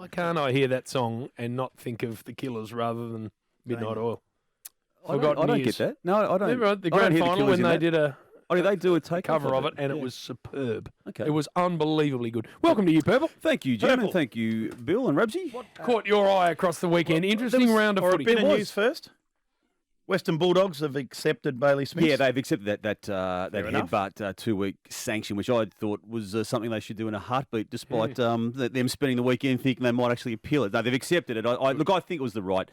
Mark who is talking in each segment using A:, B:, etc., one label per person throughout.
A: Why can't I hear that song and not think of the Killers rather than Midnight Oil?
B: I don't get that. No, I don't.
A: Remember at the
B: I don't
A: grand
B: hear the
A: final
B: Killers
A: when
B: in
A: they
B: that.
A: did a
B: Oh, they do a take
A: cover of it, and
B: yeah.
A: it was superb.
B: Okay.
A: It was unbelievably good. Welcome to you, Purple.
B: Thank you, Jim,
C: Purple.
B: and thank you, Bill and Rebsy.
A: What caught your eye across the weekend? Interesting round of
C: Or
A: footy.
C: a bit of
A: It was.
C: news first. Western Bulldogs have accepted Bailey Smith.
B: Yeah, they've accepted that
C: enough.
B: headbutt 2-week sanction, which I thought was something they should do in a heartbeat, despite them spending the weekend thinking they might actually appeal it. No, they've accepted it. I think it was the right,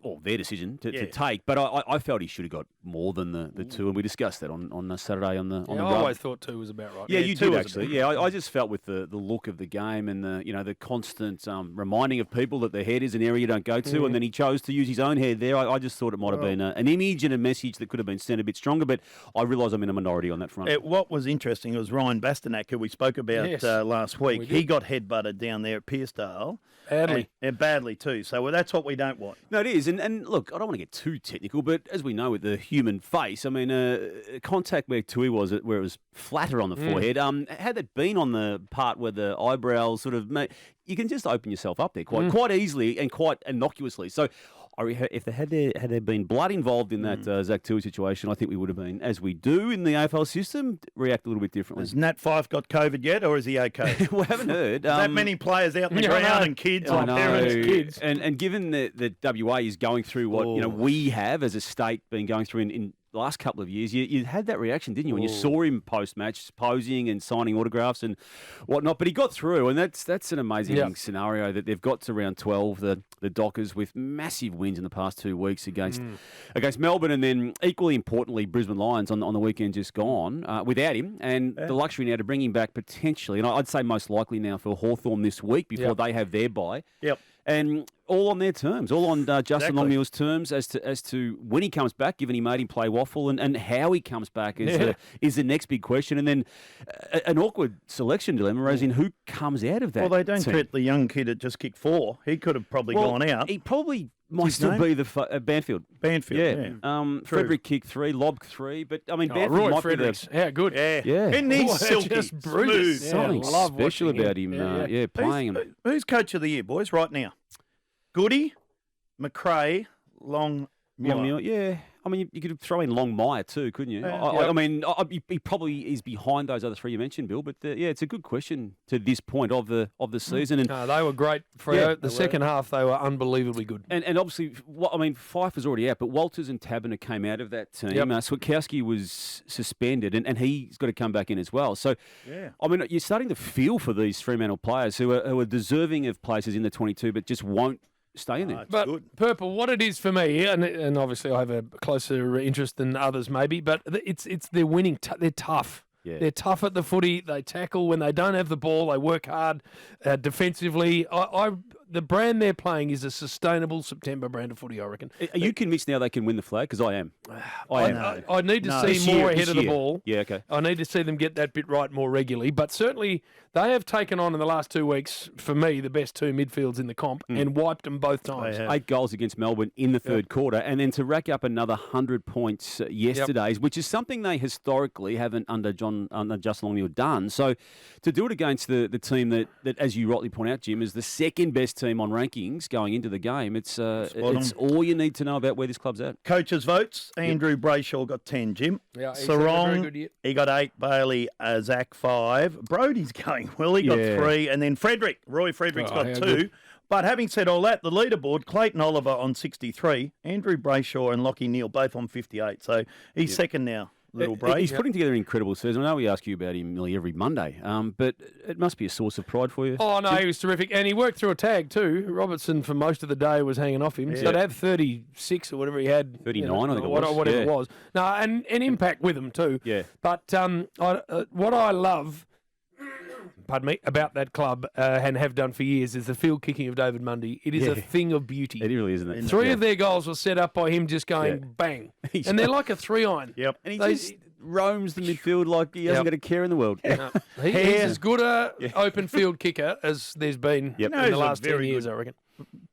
B: or their decision to take. But I felt he should have got more than the two, and we discussed that on Saturday on the
A: I
B: rub.
A: always thought 2 was about right.
B: Yeah, you
C: two
B: did
C: was
B: actually. Yeah, I just felt with the look of the game and the constant reminding of people that their head is an area you don't go to, and then he chose to use his own head there. I just thought it might have been an image and a message that could have been sent a bit stronger, but I realise I'm in a minority on that front.
C: What was interesting was Ryan Bastanak, who we spoke about
A: Yes.
C: last week.
A: We
C: He
A: did.
C: got headbutted down there at Pearsdale.
A: Badly.
C: And badly too. So that's what we don't want.
B: No, it is. And look, I don't want to get too technical, but as we know with the human face, I mean, contact where Tui was, where it was flatter on the forehead, had it been on the part where the eyebrows sort of you can just open yourself up there quite easily and quite innocuously. So if there had been blood involved in that Zach Tui situation, I think we would have been, as we do in the AFL system, react a little bit differently.
C: Has Nat Fyfe got COVID yet, or is he okay?
B: We haven't heard.
C: That many players out in the ground and kids
B: I
C: and
B: know.
C: parents, kids.
B: And given that WA is going through what we have as a state been going through in the last couple of years, you had that reaction, didn't you, when you saw him post-match posing and signing autographs and whatnot. But he got through, and that's an amazing scenario that they've got to round 12, the Dockers, with massive wins in the past 2 weeks against Melbourne, and then equally importantly, Brisbane Lions on the weekend just gone without him, and the luxury now to bring him back potentially, and I'd say most likely now for Hawthorn this week before they have their bye.
C: Yep.
B: And all on their terms, all on Justin Longmuir's terms as to when he comes back, given he made him play waffle, and how he comes back is the next big question. And then an awkward selection dilemma, as in who comes out of that.
C: Well, they don't
B: team.
C: treat the young kid that just kicked 4. He could have probably gone out.
B: He probably might
C: his
B: still
C: name?
B: be the Banfield.
C: Banfield, yeah.
B: Frederick kicked 3, Lob 3, but I mean, Banfield
A: Roy
B: might
A: Fredericks. How good.
C: Yeah.
B: Yeah.
C: And he's silky,
A: just brilliant.
C: smooth.
A: Yeah.
B: something
A: love
B: special
A: watching him.
B: about him. Playing him.
C: Who's coach of the year, boys, right now? Goody, McRae, Long.
B: Yeah. I mean, you could throw in Longmire too, couldn't you? I mean, he probably is behind those other 3 you mentioned, Bill. But it's a good question to this point of the season. And
A: No, they were great. The second half, they were unbelievably good.
B: And obviously, Fyfe was already out, but Walters and Taberner came out of that team.
A: Yep.
B: Switkowski was suspended, and he's got to come back in as well. So, I mean, you're starting to feel for these Fremantle players who are deserving of places in the 22, but just won't stay in there.
A: But Purple, what it is for me, and obviously I have a closer interest than others maybe, but it's they're winning. They're tough.
B: Yeah.
A: They're tough at the footy. They tackle when they don't have the ball. They work hard defensively. The brand they're playing is a sustainable September brand of footy, I reckon.
B: Are you convinced now they can win the flag? Because I am.
A: I need to see
B: This
A: more
B: year-
A: ahead
B: this
A: of the
B: year.
A: ball.
B: Yeah, okay.
A: I need to see them get that bit right more regularly. But certainly they have taken on in the last 2 weeks, for me, the best 2 midfields in the comp and wiped them both times.
B: 8 goals against Melbourne in the third quarter, and then to rack up another 100 points yesterday's, which is something they historically haven't under Justin Longmuir done. So to do it against the team that, as you rightly point out, Jim, is the second best team on rankings going into the game, it's all you need to know about where this club's at.
C: Coaches' votes. Andrew Brayshaw got 10, Jim.
A: Yeah, he's had a very good
C: Sarong,
A: year.
C: he got 8. Bailey, Zach 5. Brody's going well. He got 3. And then Roy Frederick's got 2.
A: good.
C: But having said all that, the leaderboard, Clayton Oliver on 63, Andrew Brayshaw and Lockie Neal both on 58. So he's second now. Little Bray.
B: He's putting together an incredible season. I know we ask you about him nearly every Monday, but it must be a source of pride for you.
A: Oh, no, he was terrific. And he worked through a tag too. Robertson, for most of the day, was hanging off him. So to have 36 or whatever he had.
B: 39, I think it was.
A: Whatever it was. No, and impact with him too.
B: Yeah.
A: But what I love, pardon me, about that club and have done for years is the field kicking of David Mundy. It is a thing of beauty.
B: It really isn't it?
A: 3 of their goals were set up by him just going bang. And they're like a 3-iron.
C: Yep.
B: And he just roams the midfield like he hasn't got a care in the world.
A: No, he's as good a open field kicker as there's been in
C: No, he's
A: the
C: a
A: last 10
C: very
A: years,
C: good-
A: I reckon.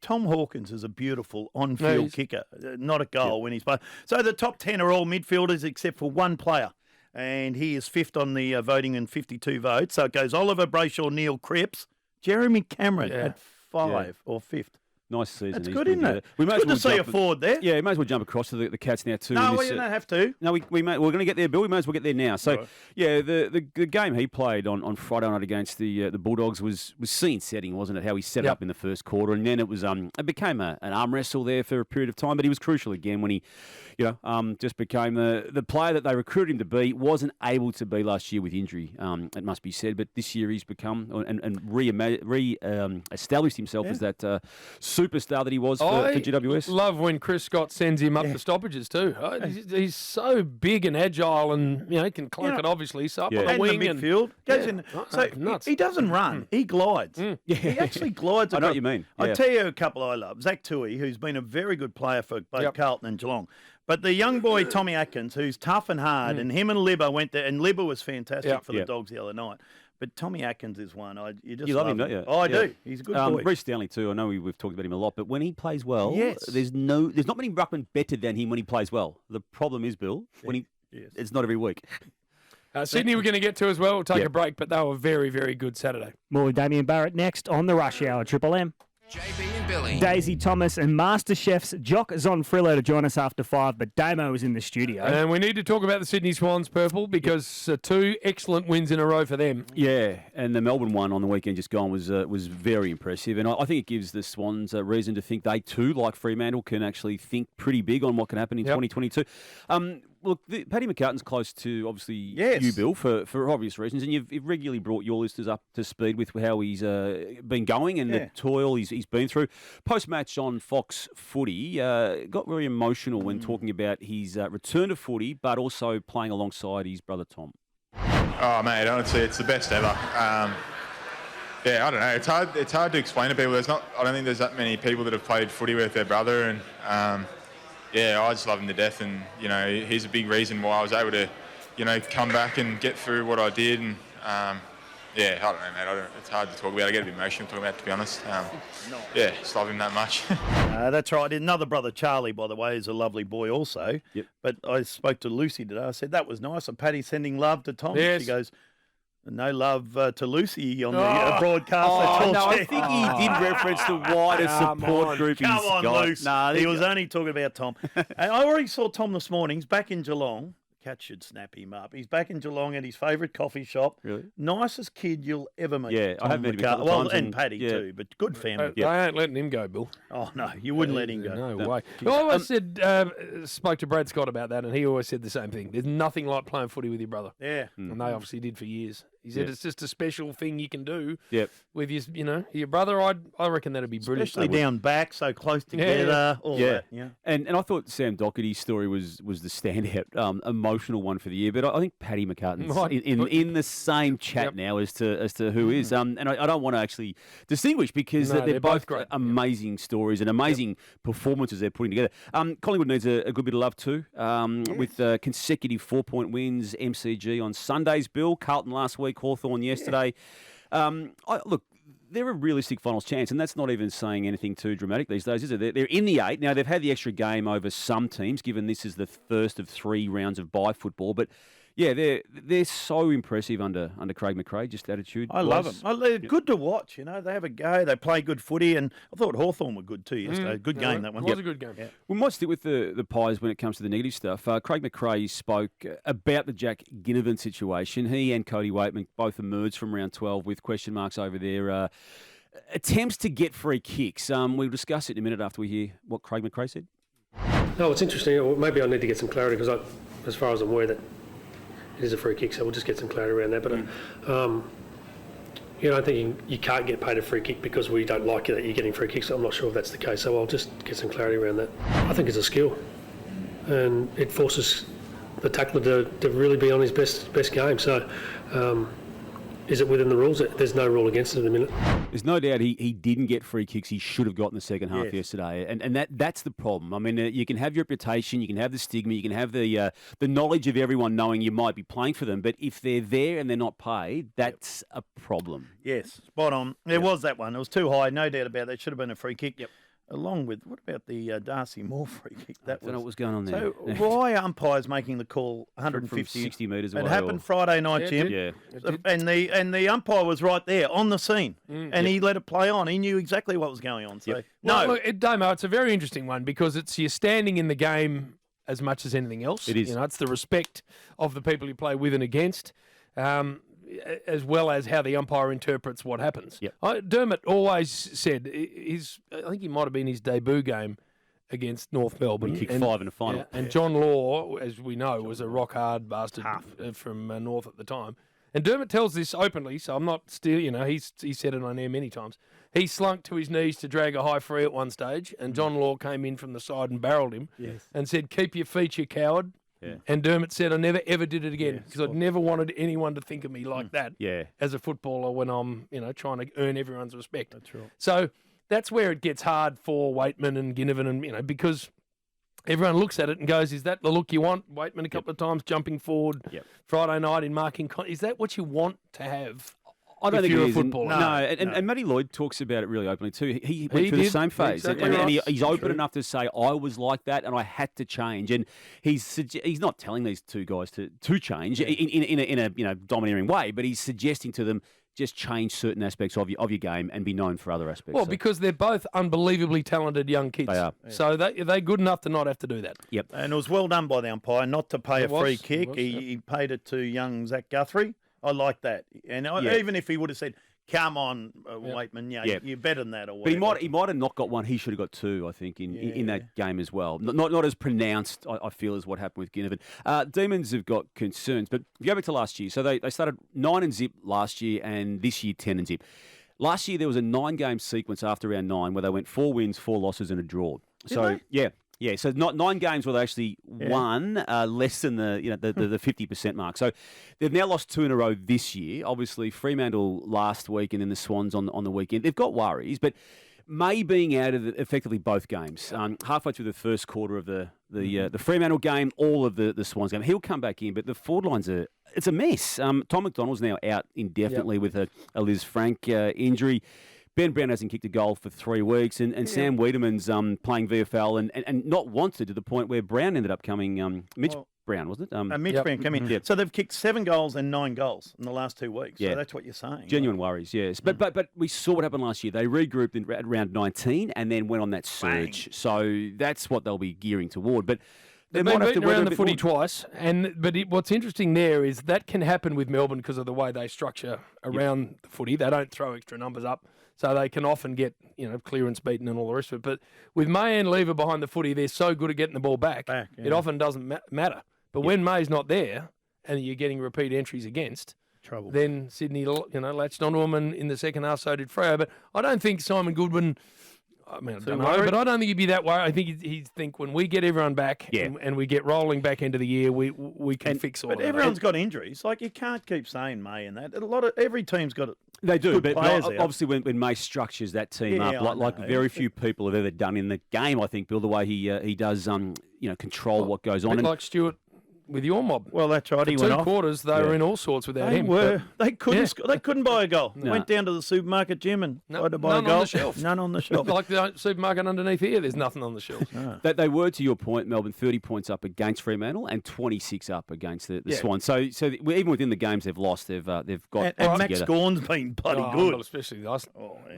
C: Tom Hawkins is a beautiful on-field
A: he's-
C: kicker, not a goal when he's playing. So the top 10 are all midfielders except for one player, and he is 5th on the voting and 52 votes. So it goes Oliver, Brayshaw, Neal, Cripps, Jeremy Cameron
A: Yeah.
C: at 5 or 5th.
B: Nice season.
C: That's
B: he's
C: good,
B: been
C: isn't
B: together.
C: it?
B: We may
C: It's
B: as
C: good
B: well
C: to see a
B: jump-
C: forward there.
B: Yeah, we may as well jump across to the Cats now too.
C: No,
B: in
C: well,
B: this,
C: you don't have to.
B: No, we're going to get there, Bill. We may as well get there now. So,
C: Right.
B: yeah, the game he played on Friday night against the Bulldogs was scene setting, wasn't it? How he set
A: Yep.
B: up in the first quarter, and then it was it became an arm wrestle there for a period of time. But he was crucial again when he, just became the player that they recruited him to be. Wasn't able to be last year with injury, it must be said. But this year he's become and established himself as that superstar that he was for GWS.
A: Love when Chris Scott sends him up the stoppages too. He's so big and agile, and can clunk it obviously. So up on the
C: And the
A: wing
C: midfield goes in. So
A: nuts.
C: he doesn't run; he glides. He actually glides.
B: I know what
C: across.
B: you mean.
C: I
B: Yeah.
C: tell you a couple I love. Zach Tui, who's been a very good player for both Carlton and Geelong. But the young boy Tommy Atkins, who's tough and hard, and him and Libba went there, and Libba was fantastic for the Dogs the other night. But Tommy Atkins is one
B: You love him, don't you?
C: Oh, I
B: Yeah.
C: do. He's a good boy.
B: Reece Stanley too. I know we've talked about him a lot, but when he plays well,
C: Yes.
B: there's not many ruckmen better than him when he plays well. The problem is, Bill, when it's not every week.
A: Sydney we're going to get to as well. We'll take
B: Yeah.
A: a break, but they were very, very good Saturday.
D: More with Damian Barrett next on the Rush Hour Triple M.
E: JB and Billy.
D: Daisy Thomas and Master Chefs Jock Zonfrillo to join us after 5, but Damo is in the studio.
A: And we need to talk about the Sydney Swans, Purple, because 2 excellent wins in a row for them.
B: Yeah, and the Melbourne one on the weekend just gone was very impressive, and I think it gives the Swans a reason to think they too, like Fremantle, can actually think pretty big on what can happen in 2022. Look, Paddy McCartan's close to, obviously, you, Bill, for obvious reasons, and you've regularly brought your listeners up to speed with how he's been going and the toil he's been through. Post-match on Fox Footy, got very emotional when talking about his return to footy, but also playing alongside his brother Tom.
F: Oh, mate, honestly, it's the best ever. I don't know. It's hard to explain to people. I don't think there's that many people that have played footy with their brother, and I just love him to death. And he's a big reason why I was able to, come back and get through what I did. And I don't know, mate. It's hard to talk about. I get a bit emotional talking about it, to be honest. Just love him that much.
C: That's right. Another brother, Charlie, by the way, is a lovely boy also.
B: Yep.
C: But I spoke to Lucy today. I said, that was nice. And Paddy sending love to Tom.
A: Yes.
C: She goes, no love to Lucy on the broadcast.
B: I think he did reference the wider support group he's
C: Come on,
B: got.
C: Luce.
B: Nah,
C: He was only talking about Tom. And I already saw Tom this morning. He's back in Geelong. Cat should snap him up. He's back in Geelong at his favourite coffee shop.
B: Really?
C: Nicest kid you'll ever meet.
B: Yeah, I have met him a couple of
C: Well,
B: times
C: and
B: and-
C: Paddy
B: yeah.
C: too, but good family.
A: They ain't letting him go, Bill.
C: Oh, no, you wouldn't let him go.
A: No way. I always said, spoke to Brad Scott about that, and he always said the same thing. There's nothing like playing footy with your brother.
C: Yeah.
A: And they obviously did for years. He said
B: Yeah.
A: it's just a special thing you can do
B: Yep.
A: with your brother. I reckon that'd be brilliant.
C: Especially down back, so close together, all that. Yeah.
B: And I thought Sam Doherty's story was the standout, emotional one for the year. But I think Paddy McCartan's
A: Right.
B: in the same chat
A: Yep.
B: now as to who is. And I don't want to actually distinguish because
A: No,
B: they're both
A: great.
B: amazing stories and amazing performances they're putting together. Collingwood needs a good bit of love too, with consecutive 4-point wins. MCG on Sundays, Bill. Carlton last week, Hawthorn yesterday. Look, they're a realistic finals chance, and that's not even saying anything too dramatic these days, is it? They're in the 8. Now, they've had the extra game over some teams, given this is the first of 3 rounds of bye football. But, yeah, they're so impressive under Craig McRae, just attitude.
C: I love them. They're good to watch. They have a go. They play good footy, and I thought Hawthorn were good too yesterday. Good game, that one.
A: It was a good game.
C: Yeah.
B: We might stick with the Pies when it comes to the negative stuff. Craig McRae spoke about the Jack Ginnivan situation. He and Cody Waitman both emerged from round 12 with question marks over their attempts to get free kicks. We'll discuss it in a minute after we hear what Craig McRae said.
G: No, it's interesting. Or maybe I need to get some clarity because, as far as I'm aware, that it is a free kick, so we'll just get some clarity around that. But I think you can't get paid a free kick because we don't like it that you're getting free kicks. I'm not sure if that's the case, so I'll just get some clarity around that. I think it's a skill, and it forces the tackler to really be on his best game. So, is it within the rules? There's no rule against it at the minute.
B: There's no doubt he didn't get free kicks he should have got in the second half
C: Yes.
B: yesterday, and that's the problem. I mean, you can have your reputation, you can have the stigma, you can have the knowledge of everyone knowing you might be playing for them, but if they're there and they're not paid, that's a problem.
C: Yes, spot on. There was that one. It was too high, no doubt about that. Should have been a free kick.
B: Yep.
C: along with, what about the Darcy Moore free kick?
B: I don't know what was going on there.
C: So why are umpires making the call 150?
B: From 60 metres away?
C: It happened Friday night, Jim.
B: Yeah.
C: And the umpire was right there on the scene, and he let it play on. He knew exactly what was going on. So
A: Well, look, Damo, it's a very interesting one because it's you're standing in the game as much as anything else.
B: It is.
A: You know, it's the respect of the people you play with and against, as well as how the umpire interprets what happens.
B: Yep.
A: Dermot always said I think he might have been his debut game against North Melbourne.
B: He kicked 5 in the final.
A: Yeah, and John Law, as we know, was a rock-hard bastard from North at the time. And Dermot tells this openly, so I'm not still, he said it on air many times. He slunk to his knees to drag a high free at one stage, and John Law came in from the side and barreled him and said, "Keep your feet, you coward."
B: Yeah.
A: And Dermot said, "I never ever did it again because I'd never wanted anyone to think of me like that as a footballer when I'm, trying to earn everyone's respect."
C: That's right.
A: So that's where it gets hard for Waitman and Ginnivan, and because everyone looks at it and goes, "Is that the look you want?" Waitman a couple of times jumping forward Friday night in marking. Is that what you want to have?
B: I don't think
A: you're
B: it
A: a
B: is.
A: footballer.
B: No, and Matty Lloyd talks about it really openly too. He went through the
A: did.
B: same phase,
A: Exactly
B: and
A: right.
B: he's open enough to say, "I was like that, and I had to change." And he's not telling these two guys to change in a domineering way, but he's suggesting to them just change certain aspects of your game and be known for other aspects.
A: Well,
B: So,
A: because they're both unbelievably talented young kids.
B: They are.
A: So they're good enough to not have to do that.
B: yep.
C: And it was well done by the umpire not to pay
A: It
C: a free
A: was,
C: kick.
A: it was,
C: He paid it to young Zach Guthrie. I like that. And even if he would have said, "Come on, Waitman, you're better than that," or
B: But
C: whatever.
B: he might have not got one. He should have got two, I think, in that game as well. Not as pronounced, I feel, as what happened with Ginnivan. Demons have got concerns, but if you go back to last year, so they started 9-0 last year, and this year 10-0. Last year there was a 9-game sequence after round 9 where they went 4 wins, 4 losses, and a draw. Yeah, so not 9 games where they actually won less than the 50% mark. So they've now lost 2 in a row this year. Obviously, Fremantle last week and then the Swans on the weekend. They've got worries, but May being out of effectively both games, halfway through the first quarter of the Fremantle game, all of the Swans game, he'll come back in, but the forward line's it's a mess. Tom McDonald's now out indefinitely with a Liz Frank injury. Ben Brown hasn't kicked a goal for 3 weeks, and Sam Wiedemann's playing VFL and not wanted to the point where Brown ended up coming. Mitch Brown, wasn't it?
C: Mitch Brown came in.
B: Yep.
C: So they've kicked 7 goals and 9 goals in the last 2 weeks.
B: Yeah.
C: So that's what you're saying.
B: Genuine worries, yes. But we saw what happened last year. They regrouped at round 19 and then went on that surge.
C: Bang.
B: So that's what they'll be gearing toward. But they
A: They've
B: might
A: been
B: have to
A: beaten
B: weather
A: around
B: a
A: the
B: bit
A: footy
B: more.
A: twice, what's interesting there is that can happen with Melbourne because of the way they structure around the footy. They don't throw extra numbers up, so they can often get clearance beaten and all the rest of it. But with May and Lever behind the footy, they're so good at getting the ball back. It often doesn't matter. But when May's not there and you're getting repeat entries against,
C: Trouble.
A: then Sydney latched onto them, and in the second half so did Freo. But I don't think Simon Goodwin. I mean, I don't know,
C: worried?
A: but I don't think he'd be that worried. I think he'd think when we get everyone back and we get rolling back into the year, we can fix all of
C: But
A: that.
C: everyone's got injuries. Like, you can't keep saying May and that. Every team's got it.
B: They do,
C: good
B: but
C: players there.
B: obviously when May structures that team
C: Yeah,
B: up, like
C: I know.
B: very few people have ever done in the game, I think, Bill, the way he does, control what goes
A: A
B: on.
A: bit
B: And
A: like Stuart with your mob.
C: Well, that's right. He
A: For
C: went
A: 2
C: off.
A: quarters, they were in all sorts without
C: They
A: him.
C: were. They couldn't. They couldn't buy a goal.
B: No.
C: Went down to the supermarket, Jim, and tried to buy
A: none
C: a
A: on
C: goal.
A: the shelf.
C: None on the shelf.
A: Like the supermarket underneath here, there's nothing on the shelf.
B: That they were, to your point, Melbourne, 30 points up against Fremantle and 26 up against the Swans. So even within the games they've lost, they've got
C: And
B: it
C: Max
B: together.
C: Gorn's been bloody
A: Well,
C: good.
A: especially last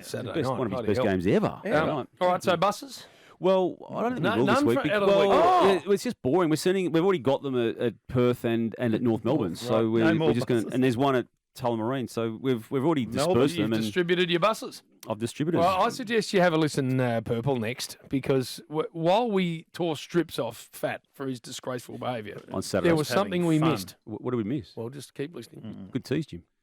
A: Saturday
B: Best,
A: night.
B: one of his
A: Bloody
B: best
A: hell.
B: games ever. Right.
A: All right, so buses?
B: Well, I don't think
A: No-
B: we will this
A: none
B: week.
A: for out of the week.
B: It's just boring. We've already got them at Perth and at North Melbourne. So
C: No more
B: we're just going
C: buses.
B: and there's one at Tullamarine. So we've already dispersed
A: You've
B: them and
A: distributed your buses.
B: I've distributed.
A: Well, I suggest you have a listen, Purple, next, because while we tore strips off Fat for his disgraceful behaviour,
B: on Saturday.
A: there was something we
C: fun.
A: missed.
B: What did we miss?
A: Well, just keep listening.
B: Good tease, Jim.